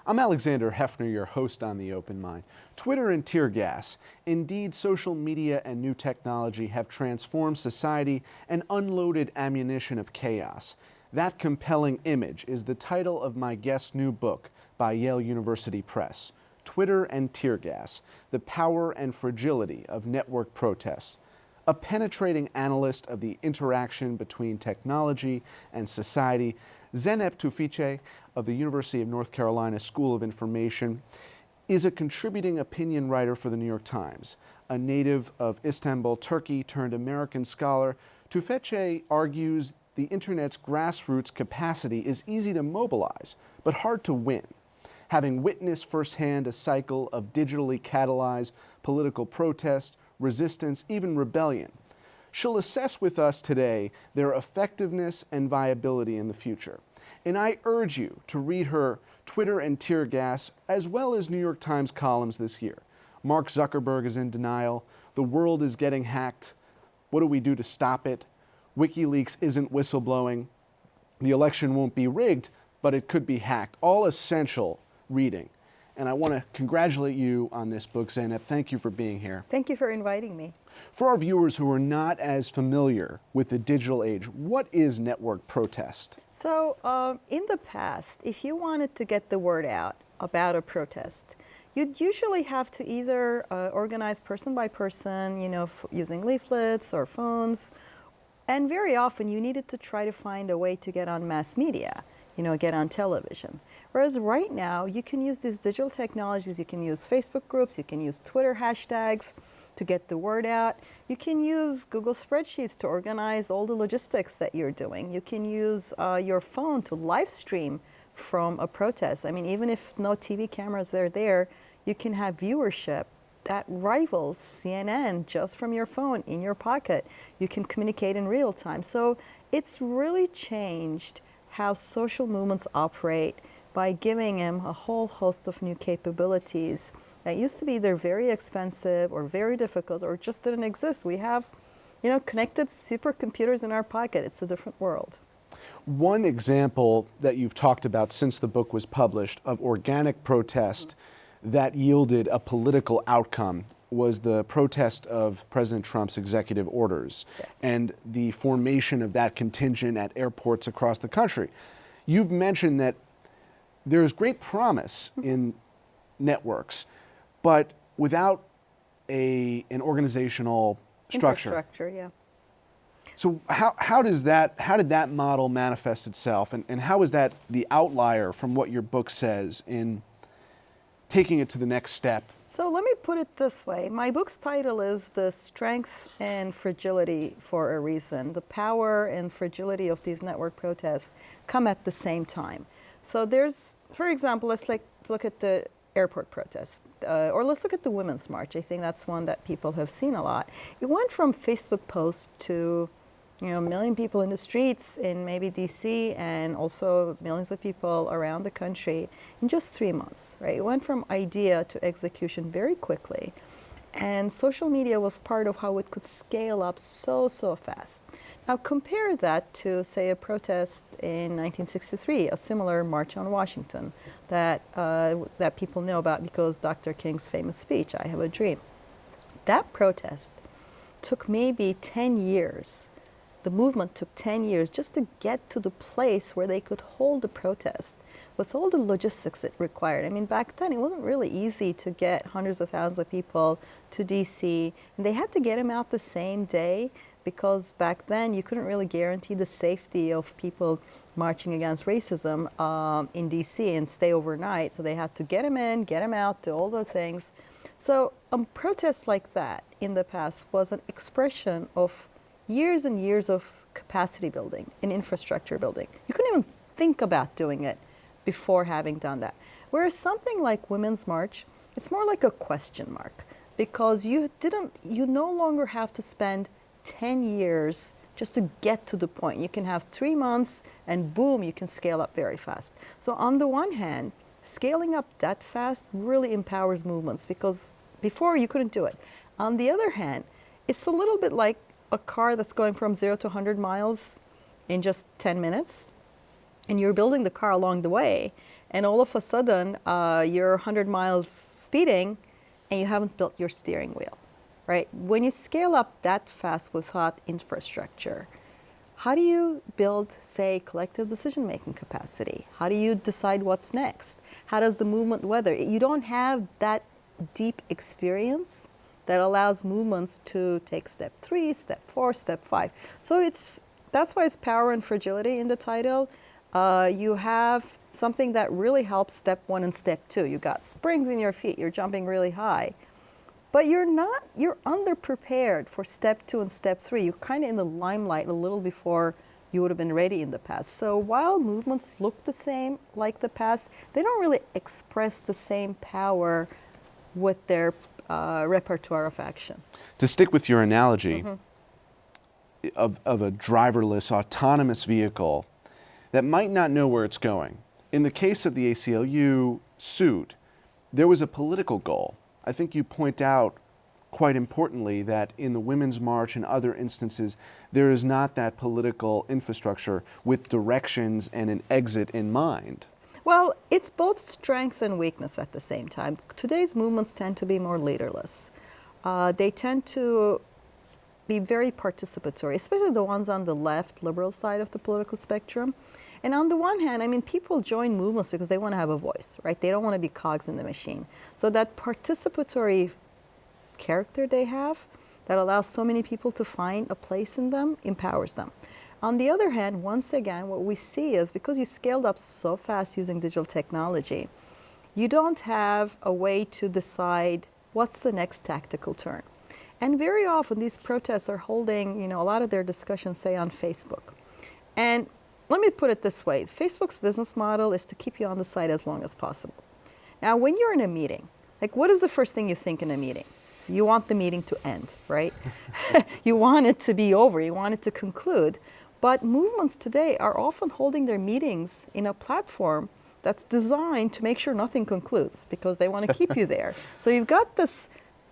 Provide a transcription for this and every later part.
I'm Alexander Hefner, your host on The Open Mind. Twitter and tear gas. Indeed, social media and new technology have transformed society and unloaded ammunition of chaos. That compelling image is the title of my guest's new book by Yale University Press, Twitter and Tear Gas, The Power and Fragility of Network Protests. A penetrating analyst of the interaction between technology and society, Zeynep Tufekci of the University of North Carolina School of Information is a contributing opinion writer for the New York Times. A native of Istanbul, Turkey, turned American scholar, Tufekci argues the Internet's grassroots capacity is easy to mobilize, but hard to win. Having witnessed firsthand a cycle of digitally catalyzed political protest, resistance, even rebellion, she'll assess with us today their effectiveness and viability in the future. And I urge you to read her Twitter and Tear Gas, as well as New York Times columns this year. Mark Zuckerberg is in denial. The world is getting hacked. What do we do to stop it? WikiLeaks isn't whistleblowing. The election won't be rigged, but it could be hacked. All essential reading. And I want to congratulate you on this book, Zeynep. Thank you for being here. Thank you for inviting me. For our viewers who are not as familiar with the digital age, what is network protest? So in the past, if you wanted to get the word out about a protest, you'd usually have to either organize person by person, using leaflets or phones, and very often you needed to try to find a way to get on mass media, get on television. Whereas right now, you can use these digital technologies. You can use Facebook groups, you can use Twitter hashtags to get the word out. You can use Google spreadsheets to organize all the logistics that you're doing. You can use your phone to live stream from a protest. I mean, even if no TV cameras are there, you can have viewership that rivals CNN just from your phone in your pocket. You can communicate in real time. So it's really changed how social movements operate by giving them a whole host of new capabilities that used to be either very expensive or very difficult or just didn't exist. We have, connected supercomputers in our pocket. It's a different world. One example that you've talked about since the book was published of organic protest that yielded a political outcome was the protest of President Trump's executive orders. Yes. And the formation of that contingent at airports across the country. You've mentioned that there's great promise in networks, but without an organizational structure. Infrastructure, yeah. So how did that model manifest itself, and how is that the outlier from what your book says in taking it to the next step? So let me put it this way. My book's title is The Strength and Fragility for a Reason. The power and fragility of these network protests come at the same time. So there's, for example, let's look at the airport protest, or let's look at the Women's March. I think that's one that people have seen a lot. It went from Facebook posts to, a million people in the streets in maybe DC, and also millions of people around the country in just 3 months, right? It went from idea to execution very quickly. And social media was part of how it could scale up so fast. Now compare that to, say, a protest in 1963, a similar March on Washington that people know about because Dr. King's famous speech, I Have a Dream. That protest took maybe 10 years. The movement took 10 years just to get to the place where they could hold the protest with all the logistics it required. I mean, back then it wasn't really easy to get hundreds of thousands of people to DC, and they had to get them out the same day because back then you couldn't really guarantee the safety of people marching against racism in DC and stay overnight. So they had to get them in, get them out, do all those things. So protests like that in the past was an expression of years and years of capacity building and infrastructure building. You couldn't even think about doing it before having done that. Whereas something like Women's March, it's more like a question mark because you no longer have to spend 10 years just to get to the point. You can have 3 months and boom, you can scale up very fast. So on the one hand, scaling up that fast really empowers movements because before you couldn't do it. On the other hand, it's a little bit like a car that's going from 0 to 100 miles in just 10 minutes, and you're building the car along the way, And all of a sudden, you're 100 miles speeding and you haven't built your steering wheel, right? When you scale up that fast without infrastructure, how do you build, say, collective decision-making capacity? How do you decide what's next? How does the movement weather? You don't have that deep experience that allows movements to take step 3, step 4, step 5. So that's why it's power and fragility in the title. You have something that really helps step 1 and step 2. You got springs in your feet, you're jumping really high. But you're underprepared for step 2 and step 3. You're kind of in the limelight a little before you would have been ready in the past. So while movements look the same like the past, they don't really express the same power with their repertoire of action. To stick with your analogy of a driverless, autonomous vehicle that might not know where it's going. In the case of the ACLU suit, there was a political goal. I think you point out quite importantly that in the Women's March and other instances, there is not that political infrastructure with directions and an exit in mind. Well, it's both strength and weakness at the same time. Today's movements tend to be more leaderless. They tend to be very participatory, especially the ones on the left, liberal side of the political spectrum. And on the one hand, I mean, people join movements because they want to have a voice, right? They don't want to be cogs in the machine. So that participatory character they have that allows so many people to find a place in them empowers them. On the other hand, once again, what we see is because you scaled up so fast using digital technology, you don't have a way to decide what's the next tactical turn. And very often these protests are holding, a lot of their discussions, say, on Facebook. And let me put it this way. Facebook's business model is to keep you on the site as long as possible. Now, when you're in a meeting, like what is the first thing you think in a meeting? You want the meeting to end, right? You want it to be over. You want it to conclude. But movements today are often holding their meetings in a platform that's designed to make sure nothing concludes because they want to keep you there. So you've got this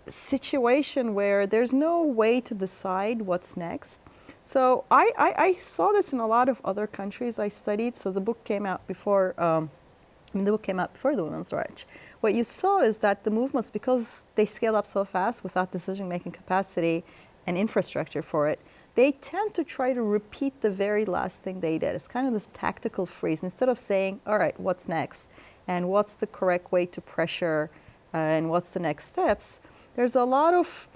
situation where there's no way to decide what's next. So I saw this in a lot of other countries I studied. So the book came out before, the Women's March. What you saw is that the movements, because they scaled up so fast without decision-making capacity and infrastructure for it, they tend to try to repeat the very last thing they did. It's kind of this tactical freeze. Instead of saying, all right, what's next? And what's the correct way to pressure? And what's the next steps? There's a lot of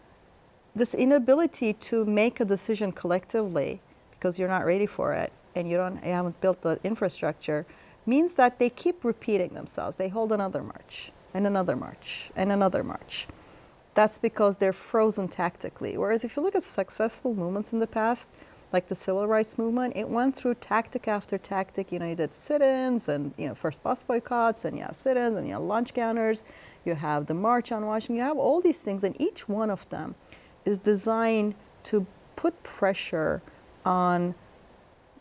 this inability to make a decision collectively because you're not ready for it and you haven't built the infrastructure, means that they keep repeating themselves. They hold another march and another march and another march. That's because they're frozen tactically. Whereas if you look at successful movements in the past, like the civil rights movement, it went through tactic after tactic. You did sit-ins and, first bus boycotts, and you have sit-ins and you have lunch counters. You have the March on Washington. You have all these things, and each one of them is designed to put pressure on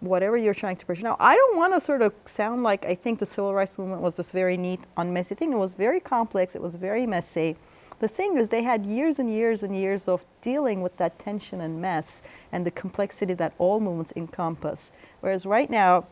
whatever you're trying to pressure. Now, I don't want to sort of sound like I think the civil rights movement was this very neat, unmessy thing. It was very complex. It was very messy. The thing is, they had years and years and years of dealing with that tension and mess and the complexity that all movements encompass. Whereas right now,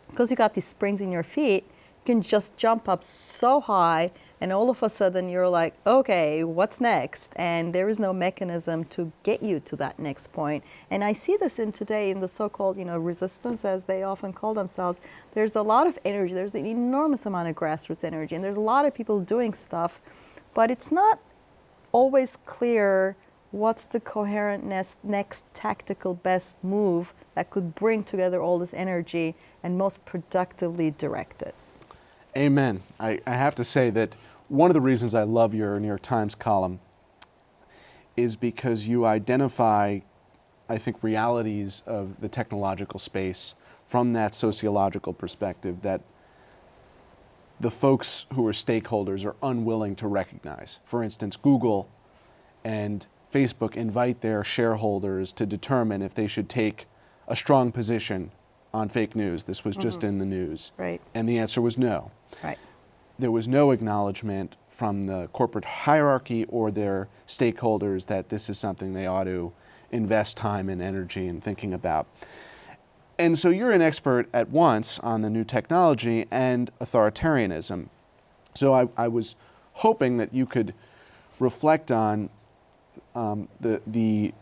because you got these springs in your feet, you can just jump up so high and all of a sudden you're like, okay, what's next? And there is no mechanism to get you to that next point. And I see this today in the so-called, resistance, as they often call themselves. There's a lot of energy. There's an enormous amount of grassroots energy. And there's a lot of people doing stuff. But it's not always clear what's the coherent next tactical best move that could bring together all this energy and most productively direct it. Amen. I have to say that one of the reasons I love your New York Times column is because you identify, I think, realities of the technological space from that sociological perspective that the folks who are stakeholders are unwilling to recognize. For instance, Google and Facebook invite their shareholders to determine if they should take a strong position on fake news. This was just in the news. Right. And the answer was no. Right. There was no acknowledgement from the corporate hierarchy or their stakeholders that this is something they ought to invest time and energy in thinking about. And so you're an expert at once on the new technology and authoritarianism. So I was hoping that you could reflect on the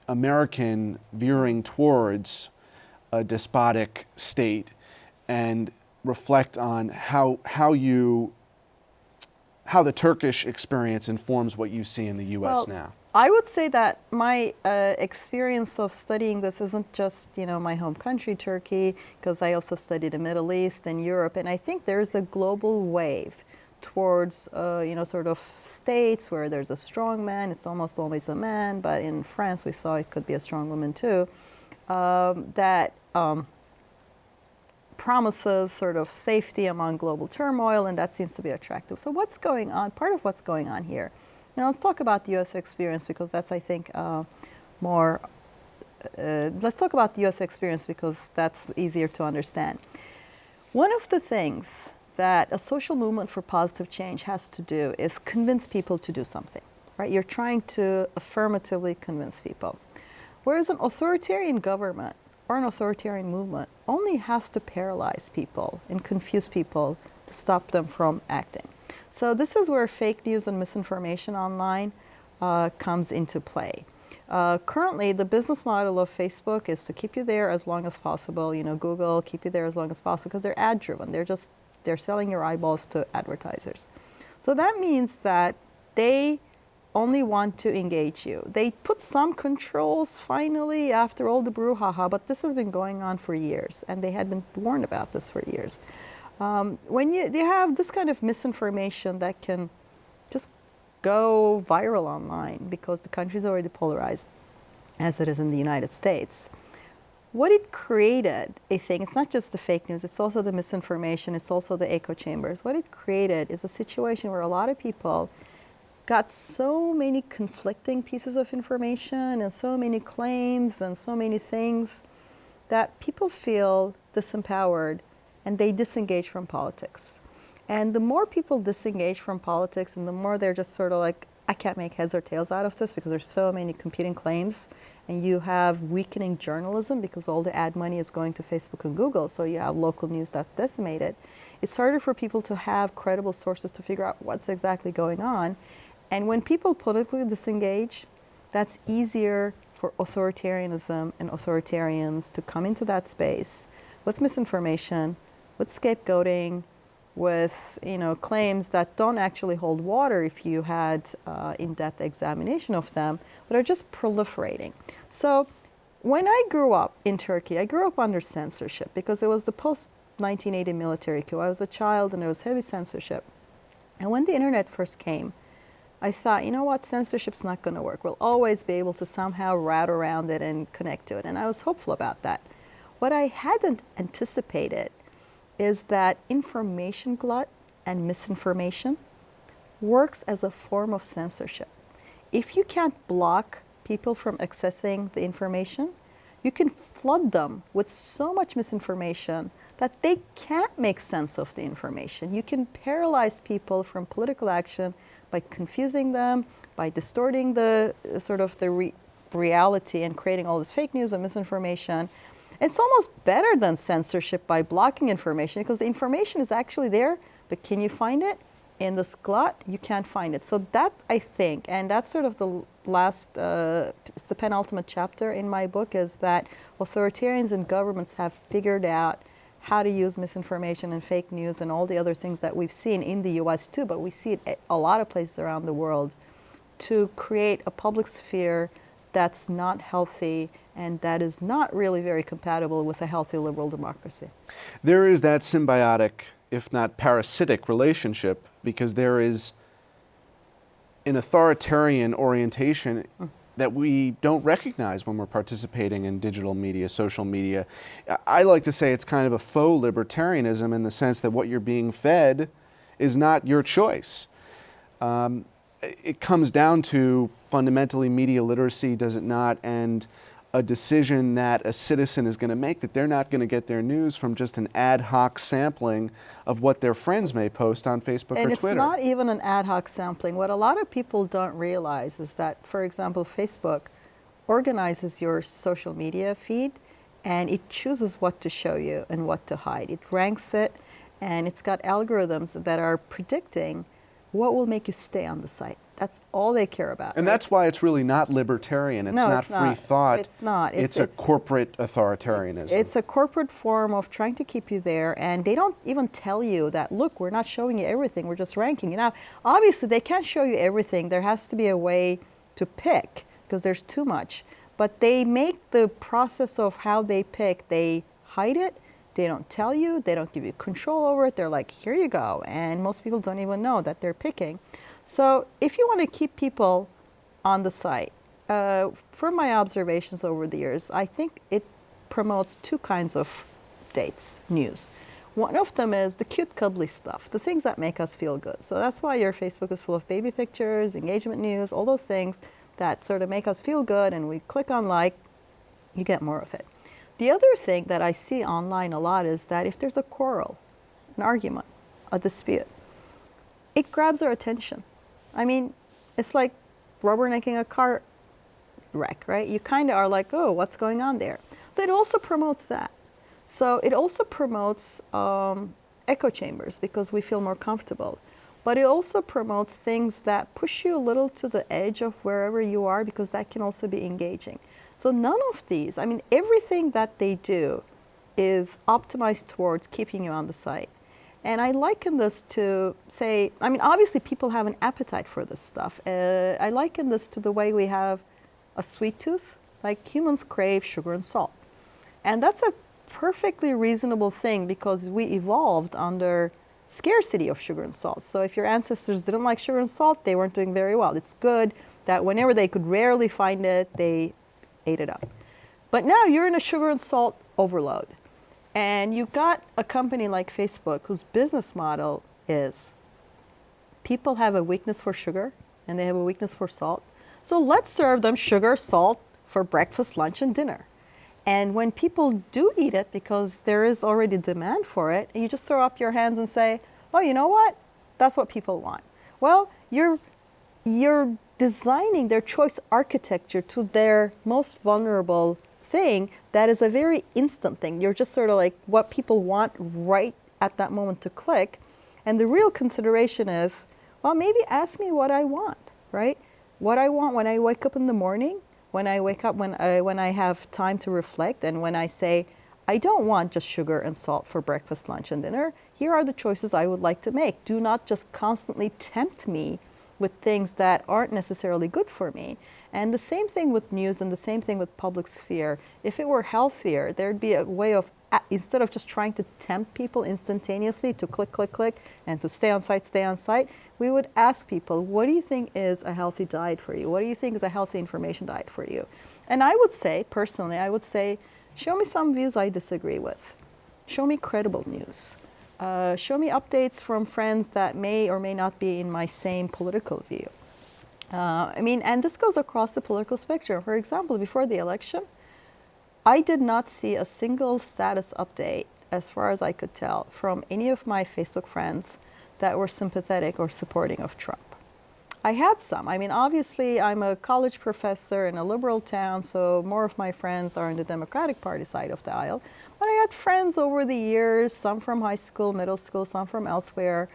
American veering towards a despotic state and reflect on how the Turkish experience informs what you see in the U.S. now. I would say that my experience of studying this isn't just, my home country, Turkey, because I also studied the Middle East and Europe, and I think there's a global wave towards, sort of states where there's a strong man. It's almost always a man, but in France we saw it could be a strong woman too, that promises sort of safety among global turmoil, and that seems to be attractive. So what's going on? Part of what's going on here. Now let's talk about the U.S. experience, because that's, I think, let's talk about the U.S. experience because that's easier to understand. One of the things that a social movement for positive change has to do is convince people to do something, right? You're trying to affirmatively convince people. Whereas an authoritarian government or an authoritarian movement only has to paralyze people and confuse people to stop them from acting. So this is where fake news and misinformation online comes into play. Currently, the business model of Facebook is to keep you there as long as possible. Google, keep you there as long as possible because they're ad-driven. They're selling your eyeballs to advertisers. So that means that they only want to engage you. They put some controls finally after all the brouhaha, but this has been going on for years, and they had been warned about this for years. When you have this kind of misinformation that can just go viral online because the country is already polarized, as it is in the United States, what it created, I think, it's not just the fake news, it's also the misinformation, it's also the echo chambers. What it created is a situation where a lot of people got so many conflicting pieces of information and so many claims and so many things that people feel disempowered and they disengage from politics. And the more people disengage from politics and the more they're just sort of like, I can't make heads or tails out of this because there's so many competing claims, and you have weakening journalism because all the ad money is going to Facebook and Google, so you have local news that's decimated. It's harder for people to have credible sources to figure out what's exactly going on. And when people politically disengage, that's easier for authoritarianism and authoritarians to come into that space with misinformation, with scapegoating, with claims that don't actually hold water if you had in-depth examination of them, but are just proliferating. So when I grew up in Turkey, I grew up under censorship because it was the post-1980 military coup. I was a child and there was heavy censorship. And when the internet first came, I thought, censorship's not going to work. We'll always be able to somehow route around it and connect to it. And I was hopeful about that. What I hadn't anticipated is that information glut and misinformation works as a form of censorship. If you can't block people from accessing the information, you can flood them with so much misinformation that they can't make sense of the information. You can paralyze people from political action by confusing them, by distorting the reality and creating all this fake news and misinformation. It's almost better than censorship by blocking information because the information is actually there, but can you find it? In this glut, you can't find it. So that, I think, and that's sort of the last, it's the penultimate chapter in my book, is that authoritarians and governments have figured out how to use misinformation and fake news and all the other things that we've seen in the US too, but we see it at a lot of places around the world, to create a public sphere that's not healthy and that is not really very compatible with a healthy liberal democracy. There is that symbiotic, if not parasitic, relationship, because there is an authoritarian orientation that we don't recognize when we're participating in digital media, social media. I like to say it's kind of a faux libertarianism in the sense that what you're being fed is not your choice. It comes down to fundamentally media literacy, does it not? And a decision that a citizen is going to make, that they're not going to get their news from just an ad hoc sampling of what their friends may post on Facebook or Twitter. And it's not even an ad hoc sampling. What a lot of people don't realize is that, for example, Facebook organizes your social media feed and it chooses what to show you and what to hide. It ranks it, and it's got algorithms that are predicting what will make you stay on the site. That's all they care about. And right? that's why it's really not libertarian. It's No, not it's free not. thought. It's not. It's a corporate authoritarianism. It's a corporate form of trying to keep you there, and they don't even tell you that, look, we're not showing you everything, we're just ranking you. Now, obviously, they can't show you everything. There has to be a way to pick, because there's too much. But they make the process of how they pick, they hide it, they don't tell you, they don't give you control over it. They're like, here you go. And most people don't even know that they're picking. So if you want to keep people on the site, from my observations over the years, I think it promotes two kinds of dates, news. One of them is the cute, cuddly stuff, the things that make us feel good. So that's why your Facebook is full of baby pictures, engagement news, all those things that sort of make us feel good, and we click on like, you get more of it. The other thing that I see online a lot is that if there's a quarrel, an argument, a dispute, it grabs our attention. I mean, it's like rubbernecking a car wreck, right? You kind of are like, oh, what's going on there? So it also promotes that. So it also promotes echo chambers because we feel more comfortable. But it also promotes things that push you a little to the edge of wherever you are, because that can also be engaging. So none of these, I mean, everything that they do is optimized towards keeping you on the site. And I liken this to, say, I mean, obviously people have an appetite for this stuff. I liken this to the way we have a sweet tooth. Like humans crave sugar and salt. And that's a perfectly reasonable thing because we evolved under scarcity of sugar and salt. So if your ancestors didn't like sugar and salt, they weren't doing very well. It's good that whenever they could rarely find it, they ate it up. But now you're in a sugar and salt overload. And you've got a company like Facebook whose business model is people have a weakness for sugar and they have a weakness for salt. So let's serve them sugar, salt for breakfast, lunch, and dinner. And when people do eat it, because there is already demand for it, you just throw up your hands and say, oh, you know what? That's what people want. Well, you're designing their choice architecture to their most vulnerable thing that is a very instant thing. You're just sort of like what people want right at that moment to click. And the real consideration is, well, maybe ask me what I want, right? What I want when I wake up in the morning, when I wake up, when I have time to reflect, and when I say, I don't want just sugar and salt for breakfast, lunch, and dinner. Here are the choices I would like to make. Do not just constantly tempt me with things that aren't necessarily good for me. And the same thing with news and the same thing with public sphere. If it were healthier, there'd be a way of, instead of just trying to tempt people instantaneously to click, click, click, and to stay on site, we would ask people, what do you think is a healthy diet for you? What do you think is a healthy information diet for you? And I would say, personally, show me some views I disagree with. Show me credible news. Show me updates from friends that may or may not be in my same political view. And this goes across the political spectrum. For example, before the election, I did not see a single status update, as far as I could tell, from any of my Facebook friends that were sympathetic or supporting of Trump. I had some. I mean, obviously, I'm a college professor in a liberal town, so more of my friends are in the Democratic Party side of the aisle. But I had friends over the years, some from high school, middle school, some from elsewhere.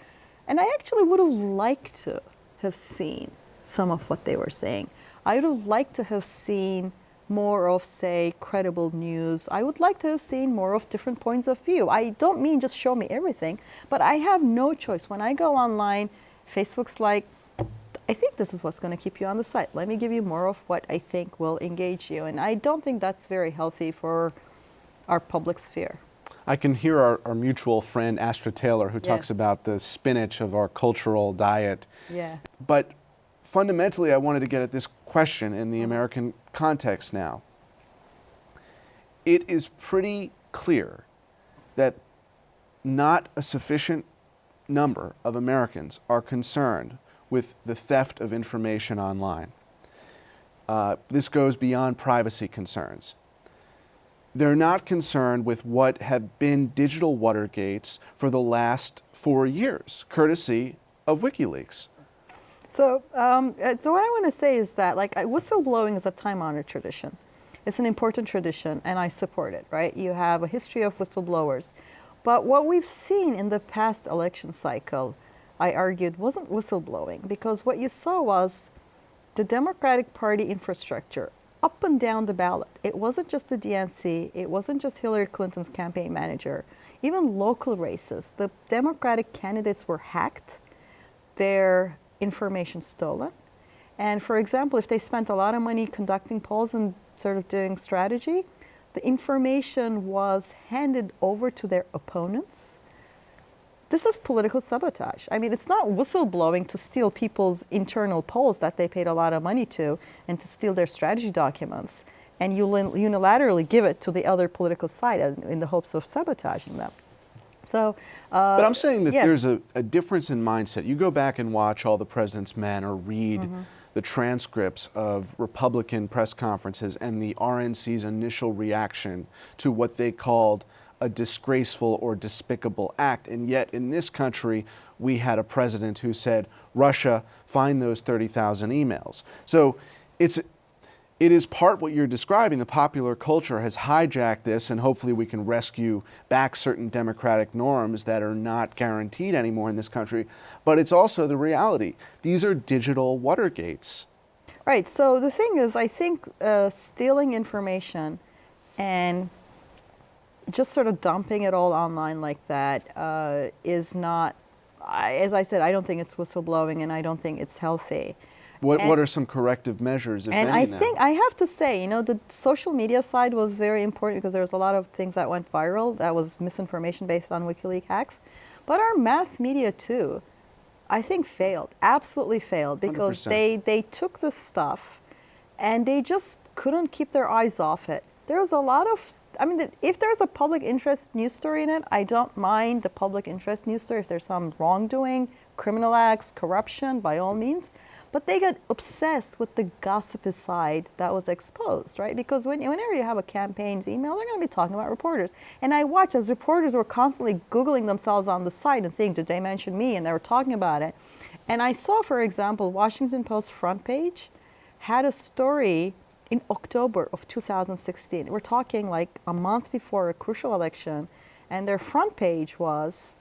And I actually would have liked to have seen some of what they were saying. I would have liked to have seen more of, say, credible news. I would like to have seen more of different points of view. I don't mean just show me everything, but I have no choice. When I go online, Facebook's like, I think this is what's going to keep you on the site. Let me give you more of what I think will engage you. And I don't think that's very healthy for our public sphere. I can hear our mutual friend, Astra Taylor, who talks about the spinach of our cultural diet. Yeah. But fundamentally, I wanted to get at this question in the American context now. It is pretty clear that not a sufficient number of Americans are concerned with the theft of information online. This goes beyond privacy concerns. They're not concerned with what have been digital Watergates for the last 4 years, courtesy of WikiLeaks. So what I want to say is that, whistleblowing is a time-honored tradition. It's an important tradition, and I support it, right? You have a history of whistleblowers. But what we've seen in the past election cycle, I argued, wasn't whistleblowing, because what you saw was the Democratic Party infrastructure up and down the ballot. It wasn't just the DNC, it wasn't just Hillary Clinton's campaign manager. Even local races, the Democratic candidates were hacked, their information stolen. And for example, if they spent a lot of money conducting polls and sort of doing strategy, the information was handed over to their opponents. This is political sabotage. I mean, it's not whistleblowing to steal people's internal polls that they paid a lot of money to and to steal their strategy documents and unilaterally give it to the other political side in the hopes of sabotaging them. So, but I'm saying that there's a difference in mindset. You go back and watch All the President's Men or read the transcripts of Republican press conferences and the RNC's initial reaction to what they called a disgraceful or despicable act. And yet in this country, we had a president who said, Russia, find those 30,000 emails. So it is part what you're describing. The popular culture has hijacked this, and hopefully we can rescue back certain democratic norms that are not guaranteed anymore in this country. But it's also the reality. These are digital Watergates. Right. So the thing is, I think stealing information and just sort of dumping it all online like that is not, as I said, I don't think it's whistleblowing, and I don't think it's healthy. What are some corrective measures, if any, And I think I have to say, the social media side was very important because there was a lot of things that went viral. That was misinformation based on WikiLeaks hacks. But our mass media too, I think failed, absolutely failed, because 100%. they took this stuff and they just couldn't keep their eyes off it. There was a lot of, if there's a public interest news story in it, I don't mind the public interest news story. If there's some wrongdoing, criminal acts, corruption, by all means. But they got obsessed with the gossipy side that was exposed, right? Because whenever you have a campaign's email, they're going to be talking about reporters. And I watched as reporters were constantly Googling themselves on the site and saying, did they mention me? And they were talking about it. And I saw, for example, Washington Post front page had a story in October of 2016. We're talking like a month before a crucial election. And their front page was,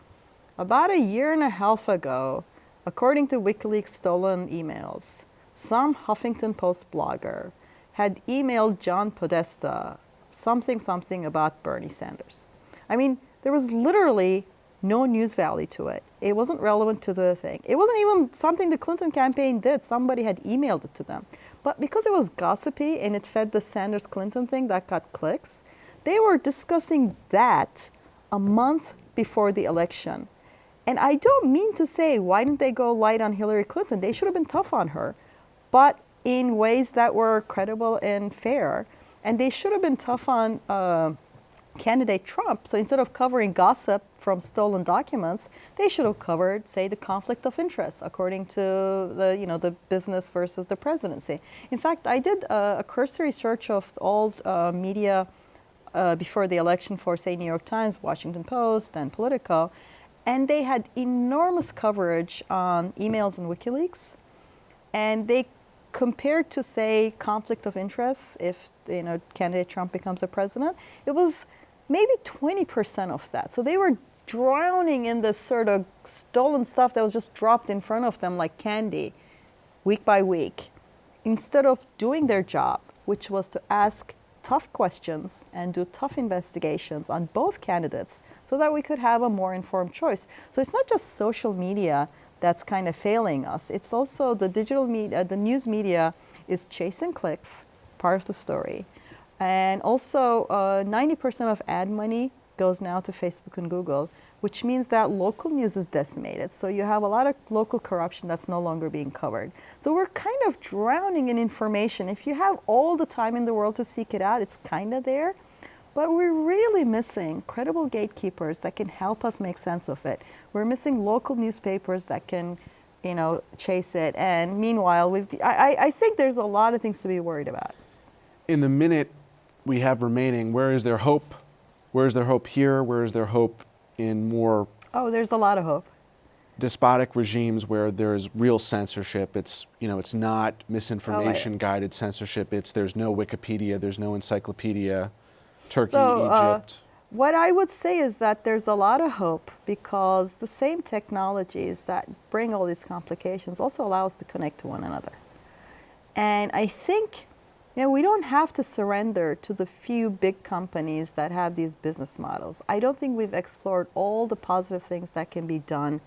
about a year and a half ago, according to WikiLeaks stolen emails, some Huffington Post blogger had emailed John Podesta something about Bernie Sanders. There was literally no news value to it. It wasn't relevant to the thing. It wasn't even something the Clinton campaign did. Somebody had emailed it to them. But because it was gossipy and it fed the Sanders-Clinton thing that got clicks, they were discussing that a month before the election. And I don't mean to say, why didn't they go light on Hillary Clinton? They should have been tough on her, but in ways that were credible and fair. And they should have been tough on candidate Trump. So instead of covering gossip from stolen documents, they should have covered, say, the conflict of interest, according to the business versus the presidency. In fact, I did a cursory search of all media before the election for, say, New York Times, Washington Post, and Politico. And they had enormous coverage on emails and WikiLeaks. And they compared to, say, conflict of interest, if candidate Trump becomes a president, it was maybe 20% of that. So they were drowning in this sort of stolen stuff that was just dropped in front of them like candy, week by week, instead of doing their job, which was to ask tough questions and do tough investigations on both candidates so that we could have a more informed choice. So it's not just social media that's kind of failing us. It's also the digital media, the news media is chasing clicks, part of the story. And also 90% of ad money goes now to Facebook and Google, which means that local news is decimated. So you have a lot of local corruption that's no longer being covered. So we're kind of drowning in information. If you have all the time in the world to seek it out, it's kind of there. But we're really missing credible gatekeepers that can help us make sense of it. We're missing local newspapers that can, chase it. And meanwhile, I think there's a lot of things to be worried about. In the minute we have remaining, where is there hope? Where is there hope here? Where is there hope in more? Oh, there's a lot of hope. despotic regimes where there's real censorship. It's, you know, it's not misinformation guided censorship. It's there's no Wikipedia, there's no encyclopedia. Turkey, Egypt. What I would say is that there's a lot of hope because the same technologies that bring all these complications also allow us to connect to one another. And I think, you know, we don't have to surrender to the few big companies that have these business models. I don't think we've explored all the positive things that can be done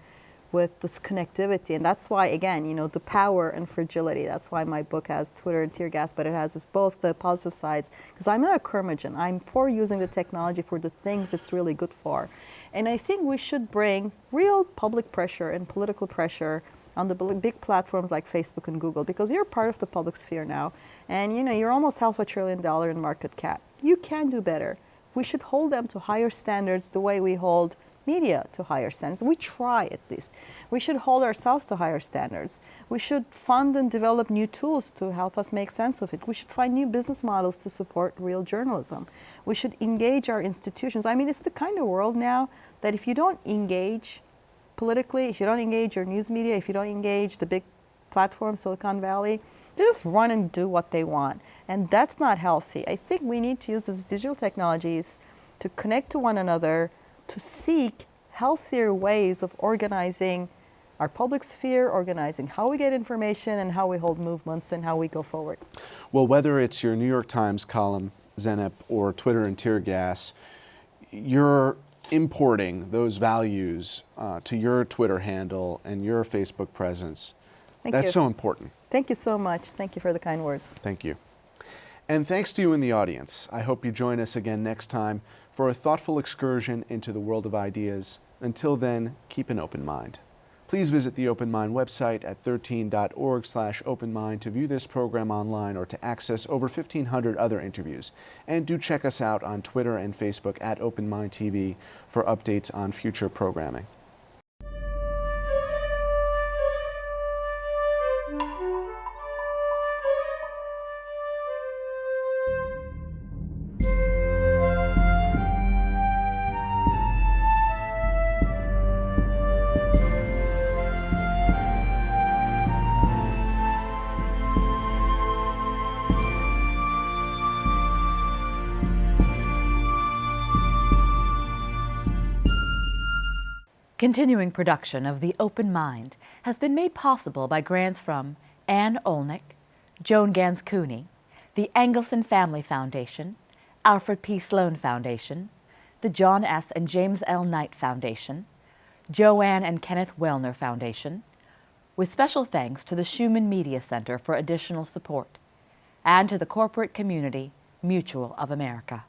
with this connectivity. And that's why, again, you know, the power and fragility. That's why my book has Twitter and tear gas, but it has this, both the positive sides. Because I'm not a curmudgeon. I'm for using the technology for the things it's really good for. And I think we should bring real public pressure and political pressure on the big platforms like Facebook and Google, because you're part of the public sphere now. And you know, you're almost $500 billion in market cap. You can do better. We should hold them to higher standards the way we hold media to higher standards. We try at least. We should hold ourselves to higher standards. We should fund and develop new tools to help us make sense of it. We should find new business models to support real journalism. We should engage our institutions. I mean, it's the kind of world now that if you don't engage politically, if you don't engage your news media, if you don't engage the big platforms, Silicon Valley, they just run and do what they want. And that's not healthy. I think we need to use these digital technologies to connect to one another, to seek healthier ways of organizing our public sphere, organizing how we get information and how we hold movements and how we go forward. Well, whether it's your New York Times column, Zeynep, or Twitter and tear gas, you're importing those values to your Twitter handle and your Facebook presence. That's so important. Thank you so much. Thank you for the kind words. Thank you. And thanks to you in the audience. I hope you join us again next time for a thoughtful excursion into the world of ideas. Until then, keep an open mind. Please visit the Open Mind website at 13.org/openmind to view this program online or to access over 1,500 other interviews. And do check us out on Twitter and Facebook at Open Mind TV for updates on future programming. Continuing production of The Open Mind has been made possible by grants from Ann Olnick, Joan Gans Cooney, the Engelson Family Foundation, Alfred P. Sloan Foundation, the John S. and James L. Knight Foundation, Joanne and Kenneth Wellner Foundation, with special thanks to the Schumann Media Center for additional support, and to the corporate community Mutual of America.